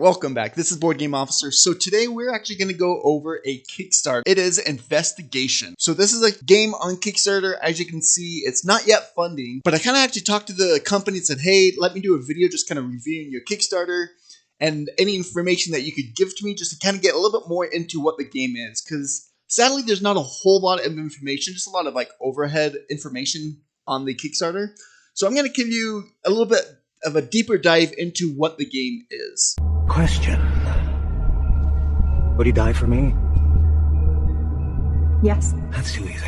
welcome back. This is Board Game Officer. So today we're actually going to go over a Kickstarter. It is Investigation. So this is a game on Kickstarter. As you can see, it's not yet funding, but I kind of actually talked to the company and said, hey, let me do a video just kind of reviewing your Kickstarter and any information that you could give to me just to kind of get a little bit more into what the game is. Because sadly, there's not a whole lot of information, just a lot of like overhead information on the Kickstarter. So I'm going to give you a little bit of a deeper dive into what the game is. Question. Would he die for me? Yes. That's too easy.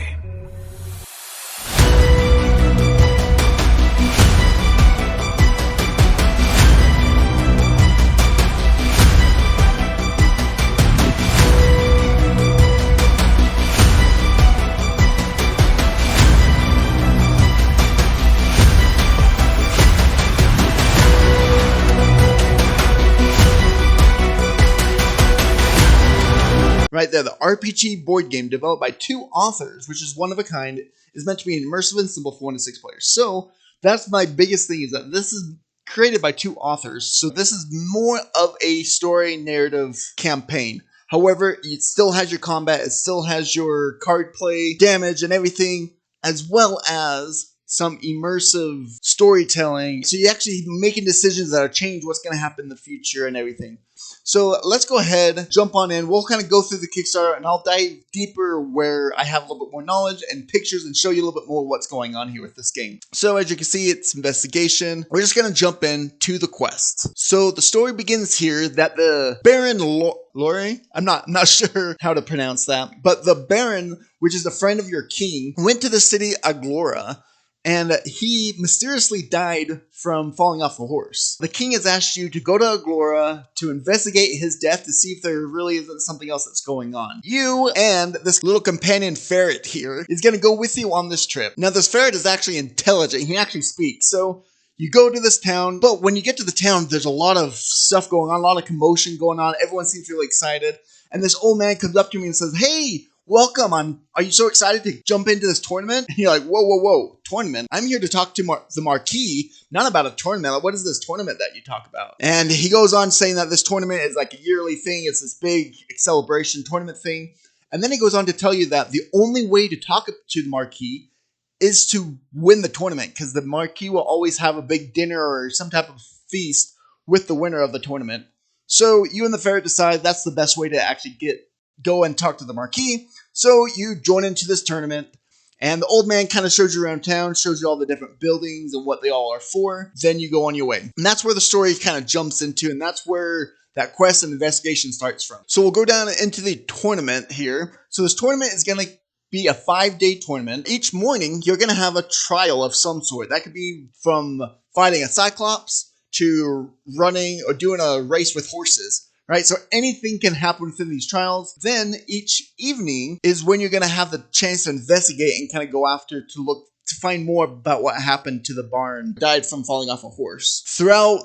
Right there, the RPG board game developed by two authors, which is one of a kind, is meant to be immersive and simple for 1 to 6 players. So that's my biggest thing, is that this is created by two authors. So this is more of a story narrative campaign. However, it still has your combat, it still has your card play, damage, and everything, as well as some immersive storytelling. So you're actually making decisions that change what's going to happen in the future and everything. So let's go ahead, jump on in. We'll kind of go through the Kickstarter and I'll dive deeper where I have a little bit more knowledge and pictures and show you a little bit more what's going on here with this game. So as you can see, it's investigation. We're just going to jump in to the quest. So the story begins here that the Baron Lore, I'm not sure how to pronounce that, but the Baron, which is a friend of your king, went to the city Aglora, and he mysteriously died from falling off a horse. The king has asked you to go to Aglora to investigate his death to see if there really isn't something else that's going on. You and this little companion ferret here is going to go with you on this trip. Now this ferret is actually intelligent. He actually speaks. So you go to this town, but when you get to the town, there's a lot of stuff going on, a lot of commotion going on. Everyone seems really excited. And this old man comes up to me and says, hey, welcome, are you so excited to jump into this tournament? And you're like, whoa, tournament? I'm here to talk to the Marquis, not about a tournament. What is this tournament that you talk about? And he goes on saying that this tournament is like a yearly thing. It's this big celebration tournament thing. And then he goes on to tell you that the only way to talk to the Marquis is to win the tournament, because the Marquis will always have a big dinner or some type of feast with the winner of the tournament. So you and the ferret decide that's the best way to actually go and talk to the Marquis. So you join into this tournament, and the old man kind of shows you around town, shows you all the different buildings and what they all are for. Then you go on your way. And that's where the story kind of jumps into, and that's where that quest and investigation starts from. So we'll go down into the tournament here. So this tournament is going to be a 5-day tournament. Each morning, you're going to have a trial of some sort. That could be from fighting a Cyclops to running or doing a race with horses. Right, so anything can happen within these trials. Then each evening is when you're going to have the chance to investigate and kind of go after to find more about what happened to the barn. Died from falling off a horse. Throughout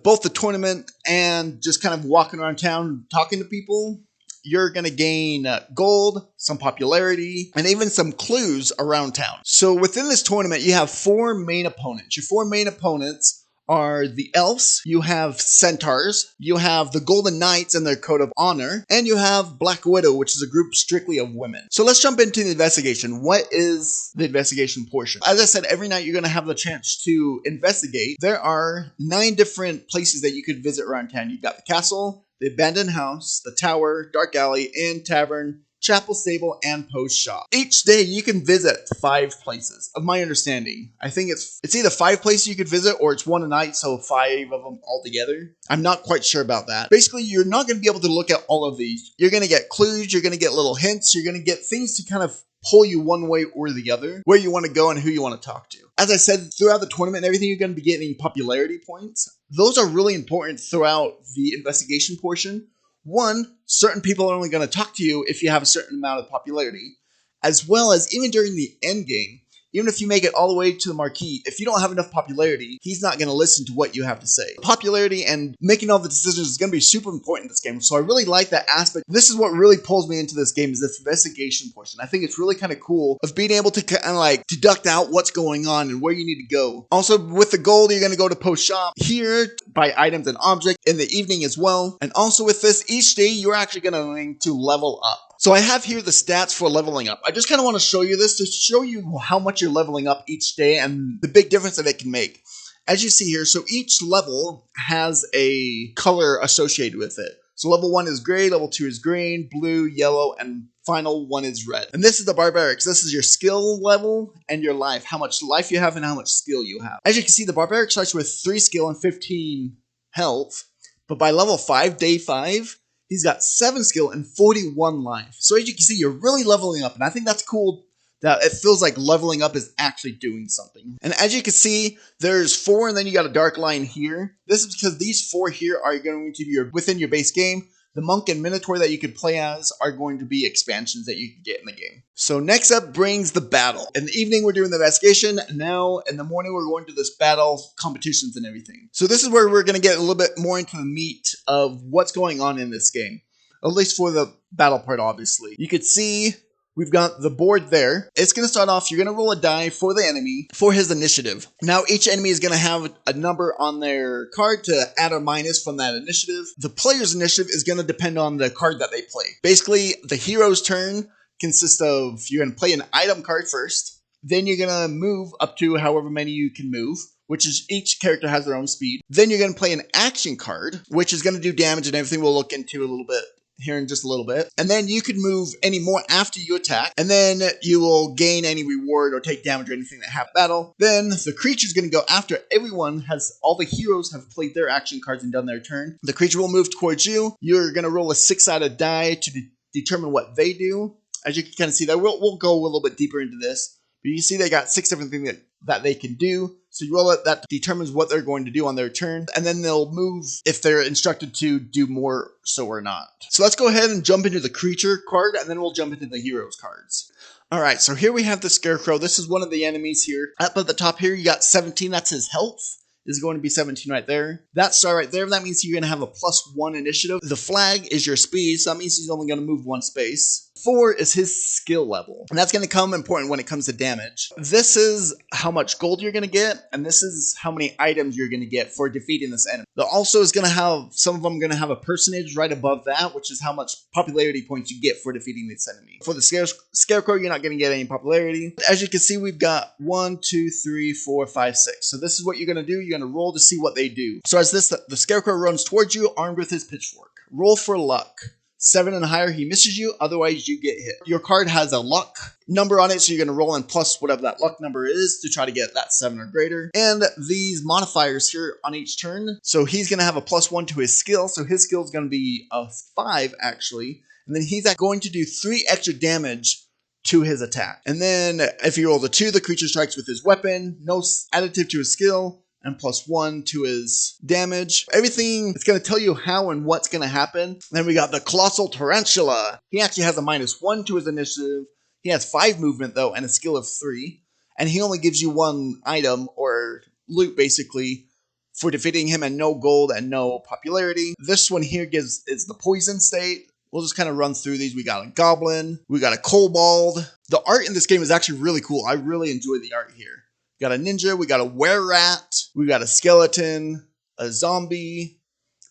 both the tournament and just kind of walking around town talking to people, you're going to gain gold, some popularity, and even some clues around town. So within this tournament, you have 4 main opponents. Your 4 main opponents are the elves, you have centaurs, you have the golden knights and their code of honor, and you have Black Widow, which is a group strictly of women. So let's jump into the investigation. What is the investigation portion? As I said, every night you're going to have the chance to investigate. There are 9 different places that you could visit around town. You've got the castle, the abandoned house, the tower, dark alley, inn, tavern, chapel, stable, and post shop. Each day you can visit 5 places, of my understanding. I think it's either 5 places you could visit or it's 1 a night, so 5 of them all together. I'm not quite sure about that. Basically, you're not going to be able to look at all of these. You're going to get clues, you're going to get little hints, you're going to get things to kind of pull you one way or the other, where you want to go and who you want to talk to. As I said, throughout the tournament and everything, you're going to be getting popularity points. Those are really important throughout the investigation portion. One, certain people are only going to talk to you if you have a certain amount of popularity, as well as even during the end game, Even if you make it all the way to the marquee, if you don't have enough popularity, he's not going to listen to what you have to say. Popularity and making all the decisions is going to be super important in this game, so I really like that aspect. This is what really pulls me into this game, is this investigation portion. I think it's really kind of cool of being able to kind of like deduct out what's going on and where you need to go. Also, with the gold, you're going to go to post shop here, buy items and objects in the evening as well. And also with this, each day you're actually going to level up. So I have here the stats for leveling up. I just kind of want to show you this to show you how much you're leveling up each day and the big difference that it can make. As you see here, so each level has a color associated with it. So level 1 is gray, level 2 is green, blue, yellow, and final one is red. And this is the barbarics. This is your skill level and your life. How much life you have and how much skill you have. As you can see, the barbaric starts with 3 skill and 15 health. But by level 5, day 5, he's got 7 skill and 41 life. So as you can see, you're really leveling up. And I think that's cool that it feels like leveling up is actually doing something. And as you can see, there's 4 and then you got a dark line here. This is because these 4 here are going to be within your base game. The monk and minotaur that you could play as are going to be expansions that you can get in the game. So next up brings the battle. In the evening, we're doing the investigation. Now, in the morning, we're going to this battle competitions and everything. So this is where we're going to get a little bit more into the meat of what's going on in this game. At least for the battle part, obviously. You could see we've got the board there. It's going to start off, you're going to roll a die for the enemy for his initiative. Now, each enemy is going to have a number on their card to add or minus from that initiative. The player's initiative is going to depend on the card that they play. Basically, the hero's turn consists of, you're going to play an item card first. Then you're going to move up to however many you can move, which is each character has their own speed. Then you're going to play an action card, which is going to do damage and everything we'll look into a little bit here in just a little bit. And then you could move any more after you attack, and then you will gain any reward or take damage or anything that happens in battle. Then the creature's going to go after everyone all the heroes have played their action cards and done their turn. The creature will move towards you. You're going to roll a 6-sided die to determine what they do. As you can kind of see there, we'll go a little bit deeper into this. But you see they got 6 different things that they can do. So you roll it, that determines what they're going to do on their turn. And then they'll move if they're instructed to do more so or not. So let's go ahead and jump into the creature card, and then we'll jump into the heroes cards. Alright, so here we have the scarecrow. This is one of the enemies here. Up at the top here, you got 17. That's his health. Is going to be 17 right there. That star right there, that means you're going to have a +1 initiative. The flag is your speed, so that means he's only going to move 1 space. 4 is his skill level, and that's going to come important when it comes to damage. This is how much gold you're going to get, and this is how many items you're going to get for defeating this enemy. There also is going to have, some of them going to have a percentage right above that, which is how much popularity points you get for defeating this enemy. For the scarecrow, you're not going to get any popularity. As you can see, we've got 1, 2, 3, 4, 5, 6. So this is what you're going to do. You're going to roll to see what they do. So as the scarecrow runs towards you, armed with his pitchfork. Roll for luck. 7 and higher, he misses you, otherwise you get hit. Your card has a luck number on it, so you're going to roll in plus whatever that luck number is to try to get that 7 or greater. And these modifiers here on each turn, so he's going to have a +1 to his skill, so his skill is going to be a 5 actually, and then he's going to do 3 extra damage to his attack. And then if he rolls a 2, the creature strikes with his weapon, no additive to his skill, and +1 to his damage. Everything, it's going to tell you how and what's going to happen. Then we got the Colossal Tarantula. He actually has a -1 to his initiative. He has 5 movement though, and a skill of 3. And he only gives you 1 item, or loot basically, for defeating him, and no gold and no popularity. This one here is the poison state. We'll just kind of run through these. We got a goblin. We got a kobold. The art in this game is actually really cool. I really enjoy the art here. We got a ninja, we got a were-rat, we got a skeleton, a zombie,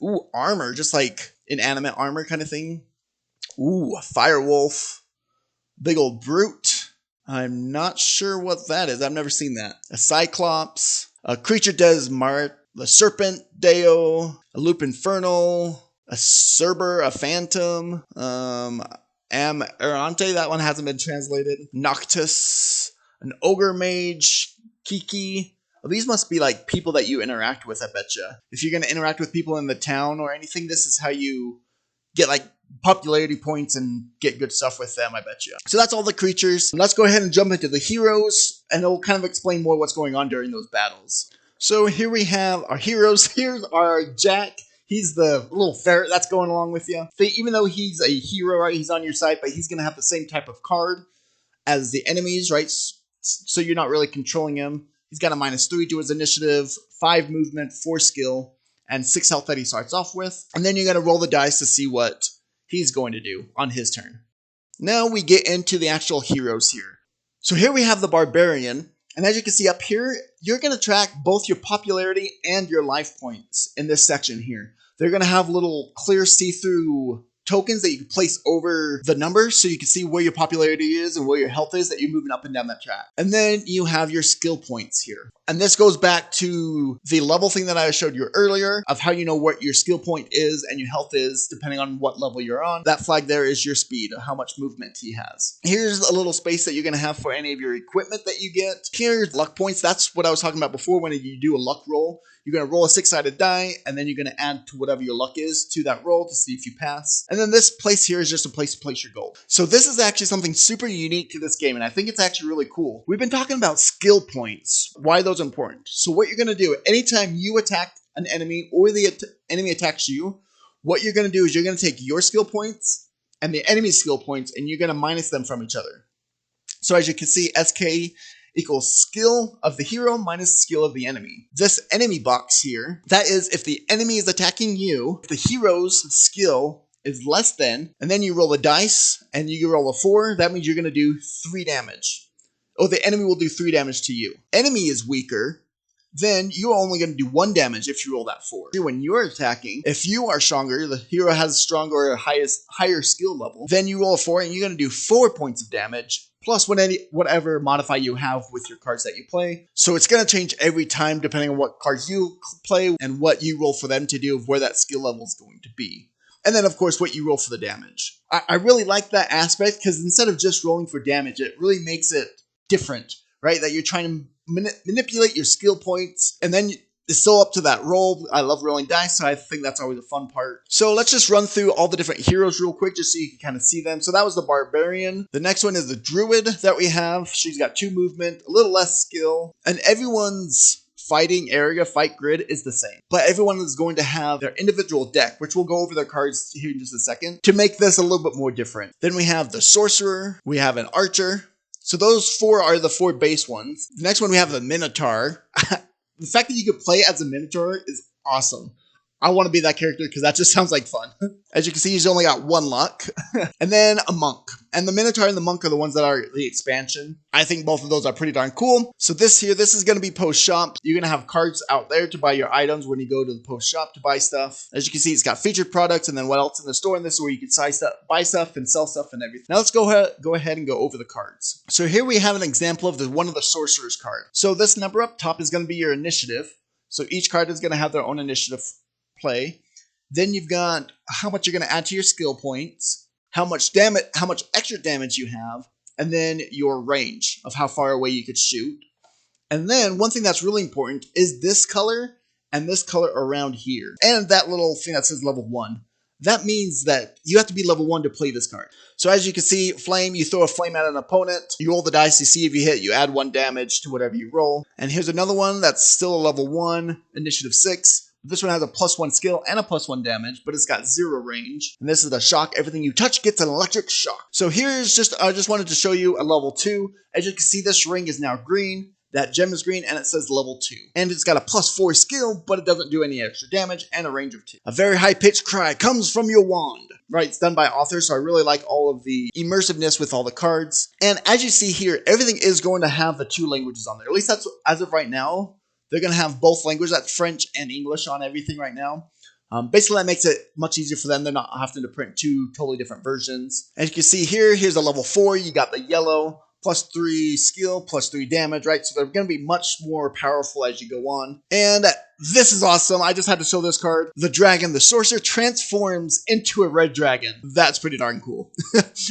ooh, armor, just like inanimate armor kind of thing. Ooh, a firewolf, big old brute. I'm not sure what that is. I've never seen that. A cyclops, a creature des mart, the serpent deo, a loop infernal, a cerber, a phantom, Amarante, that one hasn't been translated. Noctis, an ogre mage, Kiki. Well, these must be like people that you interact with, I betcha. If you're going to interact with people in the town or anything, this is how you get like popularity points and get good stuff with them, I betcha. So that's all the creatures. Let's go ahead and jump into the heroes, and it'll kind of explain more what's going on during those battles. So here we have our heroes. Here's our Jack. He's the little ferret that's going along with you. So even though he's a hero, right, he's on your side, but he's going to have the same type of card as the enemies, right? so you're not really controlling him. He's got a -3 to his initiative, 5 movement, 4 skill, and 6 health that he starts off with. And then you're going to roll the dice to see what he's going to do on his turn. Now we get into the actual heroes here. So here we have the Barbarian. And as you can see up here, you're going to track both your popularity and your life points in this section here. They're going to have little clear see-through tokens that you can place over the numbers so you can see where your popularity is and where your health is that you're moving up and down that track. And then you have your skill points here. And this goes back to the level thing that I showed you earlier of how you know what your skill point is and your health is depending on what level you're on. That flag there is your speed, how much movement he has. Here's a little space that you're going to have for any of your equipment that you get. Here's luck points. That's what I was talking about before when you do a luck roll. You're going to roll a 6-sided die, and then you're going to add to whatever your luck is to that roll to see if you pass. And then this place here is just a place to place your gold. So this is actually something super unique to this game, and I think it's actually really cool. We've been talking about skill points, why those are important. So what you're going to do, anytime you attack an enemy or the enemy attacks you, what you're going to do is you're going to take your skill points and the enemy's skill points, and you're going to minus them from each other. So as you can see, SK equals skill of the hero minus skill of the enemy. This enemy box here, that is if the enemy is attacking you, if the hero's skill is less than, and then you roll a dice and you roll a 4, that means you're going to do 3 damage. Oh, the enemy will do 3 damage to you. Enemy is weaker, then you're only going to do 1 damage if you roll that 4. When you're attacking, if you are stronger, the hero has a stronger or higher skill level, then you roll a 4 and you're going to do 4 points of damage, plus whatever modifier you have with your cards that you play. So it's going to change every time depending on what cards you play and what you roll for them to do of where that skill level is going to be. And then, of course, what you roll for the damage. I really like that aspect because instead of just rolling for damage, it really makes it different, right? That you're trying to manipulate your skill points, and then it's still up to that roll. I love rolling dice, so I think that's always a fun part. So let's just run through all the different heroes real quick just so you can kind of see them. So that was the Barbarian. The next one is the Druid that we have. She's got 2 movement, a little less skill, and everyone's fighting area, fight grid is the same. But everyone is going to have their individual deck, which we'll go over their cards here in just a second, to make this a little bit more different. Then we have the Sorcerer, we have an Archer. So those 4 are the 4 base ones. The next one we have the Minotaur. The fact that you could play as a Minotaur is awesome. I want to be that character because that just sounds like fun. As you can see, he's only got 1 luck. And then a Monk. And the Minotaur and the Monk are the ones that are the expansion. I think both of those are pretty darn cool. So this is going to be post shop. You're going to have cards out there to buy your items when you go to the post shop to buy stuff. As you can see, it's got featured products and then what else in the store. And this is where you can buy stuff and sell stuff and everything. Now let's go ahead and go over the cards. So here we have an example of one of the Sorcerer's card. So this number up top is going to be your initiative. So each card is going to have their own initiative play. Then you've got how much you're going to add to your skill points, how much extra damage you have, and then your range of how far away you could shoot. And then one thing that's really important is this color and this color around here. And that little thing that says level 1. That means that you have to be level 1 to play this card. So as you can see, flame, you throw a flame at an opponent, you roll the dice, you see if you hit, you add 1 damage to whatever you roll. And here's another one that's still a level 1, initiative 6. This one has a +1 skill and a +1 damage, but it's got 0 range. And this is the shock. Everything you touch gets an electric shock. So here's I just wanted to show you a level 2. As you can see, this ring is now green. That gem is green, and it says level 2. And it's got a +4 skill, but it doesn't do any extra damage, and a range of 2. A very high-pitched cry comes from your wand. Right, it's done by authors, so I really like all of the immersiveness with all the cards. And as you see here, everything is going to have the 2 languages on there. At least that's as of right now. They're going to have both languages, that's French and English on everything right now. Basically, that makes it much easier for them. They're not having to print 2 totally different versions. As you can see here, here's a level 4. You got the yellow, +3 skill, +3 damage, right? So they're going to be much more powerful as you go on. And this is awesome. I just had to show this card. The dragon, the sorcerer, transforms into a red dragon. That's pretty darn cool.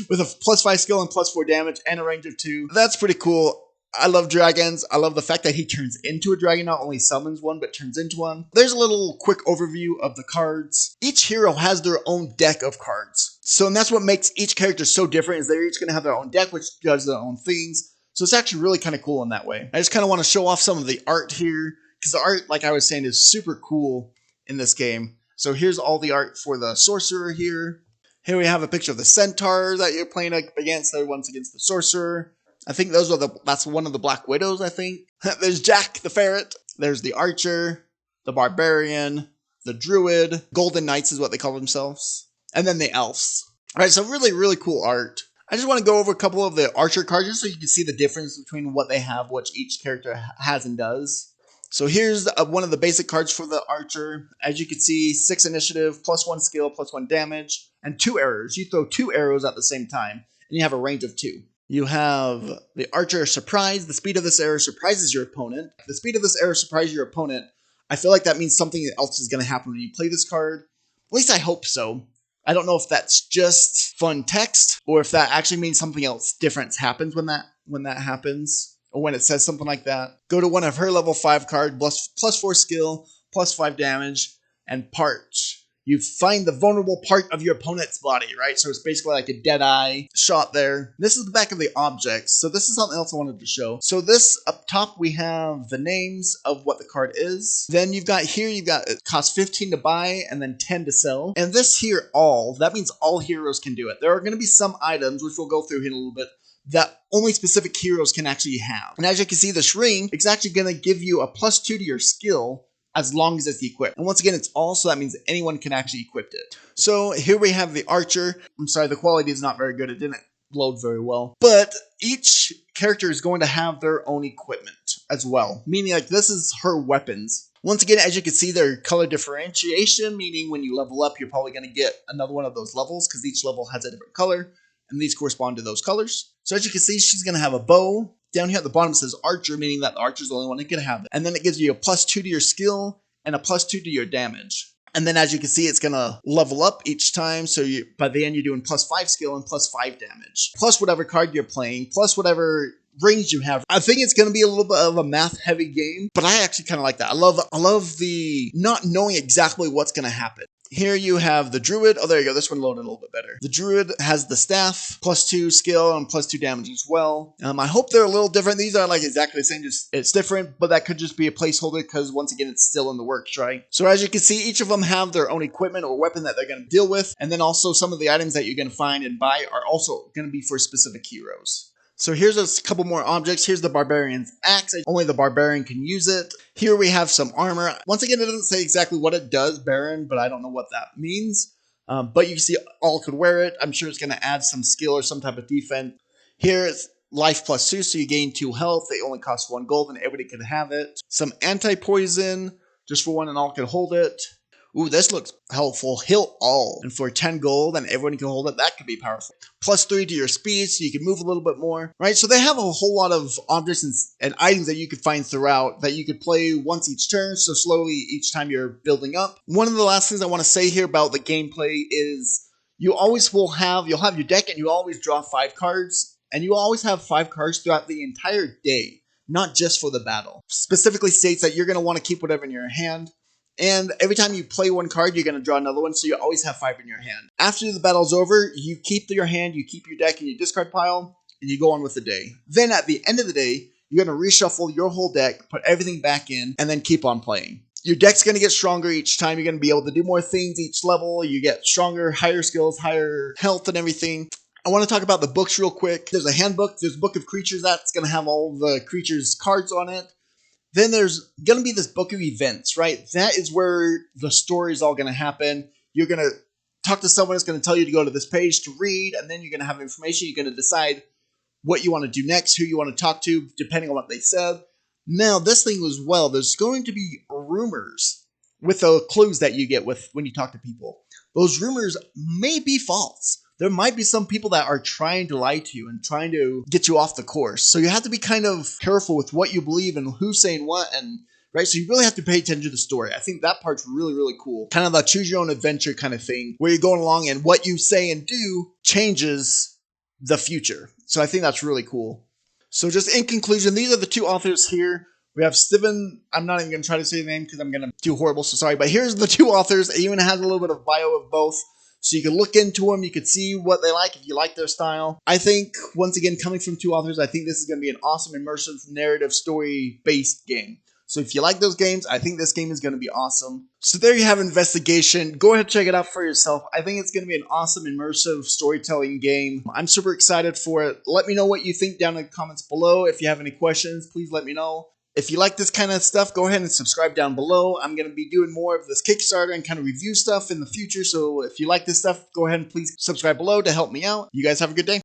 With a +5 skill and +4 damage and a range of 2. That's pretty cool. I love dragons. I love the fact that he turns into a dragon, not only summons one, but turns into one. There's a little quick overview of the cards. Each hero has their own deck of cards. So, and that's what makes each character so different, is they're each going to have their own deck, which does their own things. So it's actually really kind of cool in that way. I just kind of want to show off some of the art here, because the art, like I was saying, is super cool in this game. So here's all the art for the sorcerer here. Here we have a picture of the centaur that you're playing against. The other one's against the sorcerer. I think that's one of the Black Widows, I think. There's Jack the Ferret. There's the Archer, the Barbarian, the Druid. Golden Knights is what they call themselves. And then the Elves. All right, so really, really cool art. I just want to go over a couple of the Archer cards just so you can see the difference between what they have, what each character has and does. So here's one of the basic cards for the Archer. As you can see, 6 initiative, +1 skill, +1 damage, and 2 arrows. You throw 2 arrows at the same time, and you have a range of 2. You have the Archer Surprise. The speed of this arrow surprises your opponent. If the speed of this arrow surprises your opponent, I feel like that means something else is going to happen when you play this card. At least I hope so. I don't know if that's just fun text, or if that actually means something else different happens when that happens. Or when it says something like that. Go to one of her level 5 cards, +4 skill, +5 damage, and Parch. You find the vulnerable part of your opponent's body, right? So it's basically like a dead eye shot there. This is the back of the objects. So this is something else I wanted to show. So this up top, we have the names of what the card is. Then you've got it costs 15 to buy and then 10 to sell. And this here, that means all heroes can do it. There are going to be some items, which we'll go through here in a little bit, that only specific heroes can actually have. And as you can see, this ring, it's actually going to give you a +2 to your skill as long as it's equipped. And once again, it's all, so that means anyone can actually equip it. So here we have the Archer. I'm sorry, the quality is not very good. It didn't load very well. But each character is going to have their own equipment as well. Meaning like this is her weapons. Once again, as you can see, their color differentiation, meaning when you level up, you're probably going to get another one of those levels because each level has a different color. And these correspond to those colors. So as you can see, she's going to have a bow. Down here at the bottom it says Archer, meaning that the Archer is the only one that can have it. And then it gives you a +2 to your skill and a +2 to your damage. And then as you can see, it's going to level up each time. So by the end, you're doing +5 skill and +5 damage. Plus whatever card you're playing, plus whatever rings you have. I think it's going to be a little bit of a math-heavy game, but I actually kind of like that. I love the not knowing exactly what's going to happen. Here you have the Druid. Oh, there you go. This one loaded a little bit better. The Druid has the staff, +2 skill and +2 damage as well. I hope they're a little different. These are like exactly the same, just it's different, but that could just be a placeholder because once again, it's still in the works, right? So as you can see, each of them have their own equipment or weapon that they're going to deal with. And then also some of the items that you're going to find and buy are also going to be for specific heroes. So here's a couple more objects. Here's the Barbarian's Axe. Only the Barbarian can use it. Here we have some armor. Once again, it doesn't say exactly what it does, Baron, but I don't know what that means. But you can see all could wear it. I'm sure it's going to add some skill or some type of defense. Here it's life +2, so you gain 2 health. They only cost 1 gold, and everybody can have it. Some anti-poison, just for one and all can hold it. Ooh, this looks helpful. Heal all. And for 10 gold and everyone can hold it, that could be powerful. +3 to your speed, so you can move a little bit more. Right, so they have a whole lot of objects and items that you could find throughout that you could play once each turn, so slowly each time you're building up. One of the last things I want to say here about the gameplay is you'll have your deck and you always draw 5 cards. And you always have 5 cards throughout the entire day, not just for the battle. Specifically states that you're going to want to keep whatever in your hand. And every time you play one card, you're going to draw another one, so you always have 5 in your hand. After the battle's over, you keep your hand, you keep your deck in your discard pile, and you go on with the day. Then at the end of the day, you're going to reshuffle your whole deck, put everything back in, and then keep on playing. Your deck's going to get stronger each time. You're going to be able to do more things each level. You get stronger, higher skills, higher health, and everything. I want to talk about the books real quick. There's a handbook. There's a book of creatures that's going to have all the creatures' cards on it. Then there's going to be this book of events, right? That is where the story is all going to happen. You're going to talk to someone that's going to tell you to go to this page to read, and then you're going to have information. You're going to decide what you want to do next, who you want to talk to, depending on what they said. Now, this thing as well, there's going to be rumors with the clues that you get when you talk to people. Those rumors may be false. There might be some people that are trying to lie to you and trying to get you off the course. So you have to be kind of careful with what you believe and who's saying what, and right? So you really have to pay attention to the story. I think that part's really, really cool. Kind of a choose your own adventure kind of thing where you're going along and what you say and do changes the future. So I think that's really cool. So just in conclusion, these are the 2 authors here. We have Steven. I'm not even going to try to say the name because I'm going to do horrible, so sorry. But here's the 2 authors. It even has a little bit of bio of both. So you can look into them, you can see what they like, if you like their style. I think, once again, coming from 2 authors, I think this is going to be an awesome, immersive, narrative, story-based game. So if you like those games, I think this game is going to be awesome. So there you have Investigation. Go ahead and check it out for yourself. I think it's going to be an awesome immersive storytelling game. I'm super excited for it. Let me know what you think down in the comments below. If you have any questions, please let me know. If you like this kind of stuff, go ahead and subscribe down below. I'm going to be doing more of this Kickstarter and kind of review stuff in the future. So if you like this stuff, go ahead and please subscribe below to help me out. You guys have a good day.